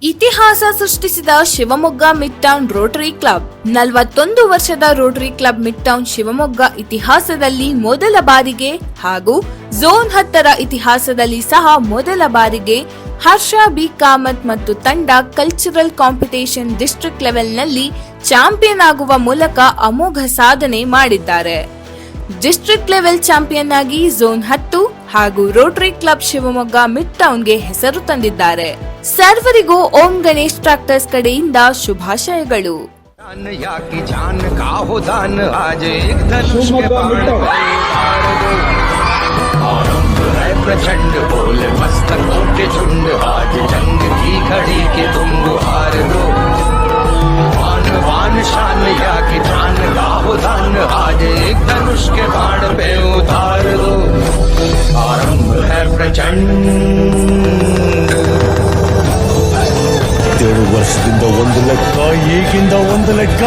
ಇತಿಹಾಸ ಸೃಷ್ಟಿಸಿದ Shivamogga mid town Rotary club 41 ವರ್ಷದ Rotary club mid town Shivamogga ಇತಿಹಾಸದಲ್ಲಿ ಮೊದಲ ಬಾರಿಗೆ ಹಾಗೂ ಝೋನ್ 10ರ ಇತಿಹಾಸದಲ್ಲಿ ಸಹ ಮೊದಲ ಬಾರಿಗೆ ಹರ್ಷ ಬಿ ಕಾಮತ್ ಮತ್ತು ತಂಡ ಕಲ್ಚರಲ್ ಕಾಂಪಿಟೇಷನ್ ಡಿಸ್ಟ್ರಿಕ್ಟ್ ಲೆವೆಲ್ನಲ್ಲಿ ಚಾಂಪಿಯನ್ ಆಗುವ ಮೂಲಕ ಅಮೋಘ ಸಾಧನೆ ಮಾಡಿದ್ದಾರೆ. ಡಿಸ್ಟ್ರಿಕ್ಟ್ ಲೆವೆಲ್ ಚಾಂಪಿಯನ್ ಆಗಿ ಝೋನ್ 10 ಹಾಗೂ ರೋಟರಿ ಕ್ಲಬ್ ಶಿವಮೊಗ್ಗ ಮಿಡ್ ಟೌನ್ಗೆ ಹೆಸರು ತಂದಿದ್ದಾರೆ. ಸರ್ವರಿಗೂ ಓಂ ಗಣೇಶ್ ಟ್ರಾಕ್ಟರ್ಸ್ ಕಡೆಯಿಂದ ಶುಭಾಶಯಗಳು. प्रचंड बोले मस्तकों के झुंड, आज जंग की घड़ी के तुम गुहार दो. वान वान शान या की जान गाहो दान, आज एक धनुष के बाण पे उतार दो. आरंभ है प्रचंड. 7 ವರ್ಷದಿಂದ ಒಂದು ಲೆಕ್ಕ, ಈಗಿಂದ ಒಂದು ಲೆಕ್ಕ.